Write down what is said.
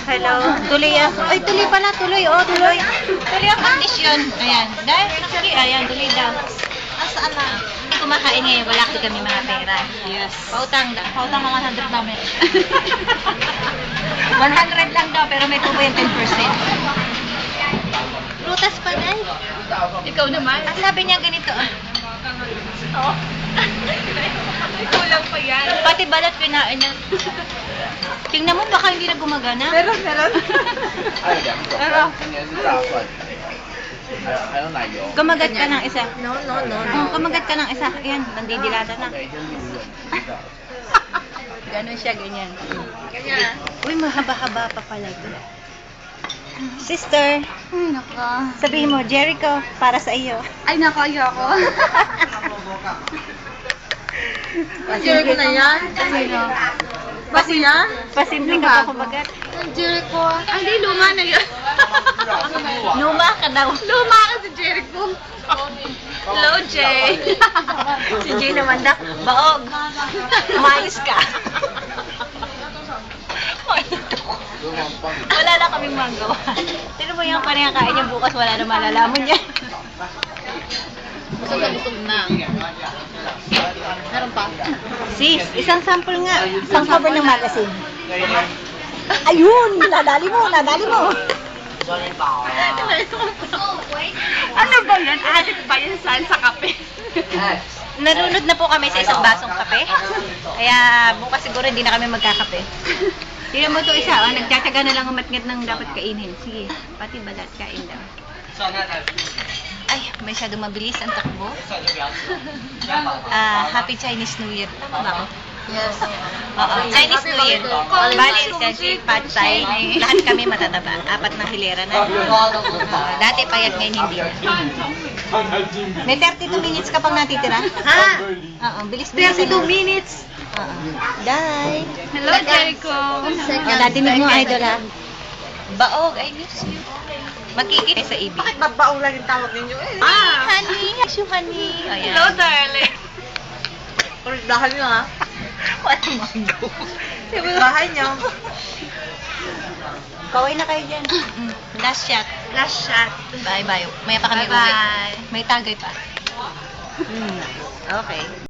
Hello. Tuloy ako. Ay, tuloy pala. Tuloy. Oh, tuloy. Tuloy ang kondisyon. Ayan. Dahil, sige, ayan. Tuloy daw. Asaan na? Hindi kumakain ngayon. Wala kasi kami mga pera. Yes. Pautang. Pautang ng 100 namin. 100 lang daw, pero may tubo yung 10%. Prutas pa, Day. Ikaw naman. Ang sabi niya ganito. Oh. Kulang pa yan. Pati balat kinain niya. Tingnan mo, baka hindi na gumagana. Meron. Pero, Kumagat ka ng isa. no. Oh, kumagat ka ng isa. Ayan, nandidilata na. Ganon siya, ganyan. Ganyan. Uy, mahaba-haba pa pala ito. Sister, Ay, naka. sabihin mo, Jericho, para sa iyo. Ay, naka, ayoko. Jericho na yan? Sino? Basi yan? Pasimple ka pa kumagat. Jericho. Ay, di, luma na yun. Luma ka daw. Luma ka si Jericho. Hello, Jay. Si Jay naman na, baog. Umayos ka. Wala na kaming magawa. Sino mo yung pangyakain niya bukas, wala na malalaman niya. Busog na busog na. Meron pa? Sis, isang sample nga. Isang cover ng magazine. Ayun! Nadali mo! Ano ba yan? Addict ba yan saan sa kape? Narunod na po kami sa isang basong kape. Kaya bukas siguro hindi na kami magkakape. Tingnan mo to isa, oh, nagtsatsaga na lang umatngat ng dapat kainin. Sige, pati balat, kain daw. Ay, masyadong mabilis ang takbo. Happy Chinese New Year. Tama ba ako? Yes. Oo, Chinese New Year. Bali, Chinese Pad Thai. Lahat kami matataba. 4 na hilera na. Dati payat, ngayon hindi na. May 32 minutes ka pang natitira. Ha? Oo, bilis-bilis. 32 minutes. Dai. Hello, Jericho. Natinig mo, idol ha. Baog, I miss you. Magkikita sa ibig. Bakit babaong lang yung tawag ninyo eh? Honey, miss you, honey. Ayan. Hello, darling. Kurdahan nyo ha? Wala manggo. Bahay nyo. Kaway na kayo dyan. Last shot. Last shot. Bye-bye. Maya pa kami uwi. Bye-bye. May tagay pa. Okay.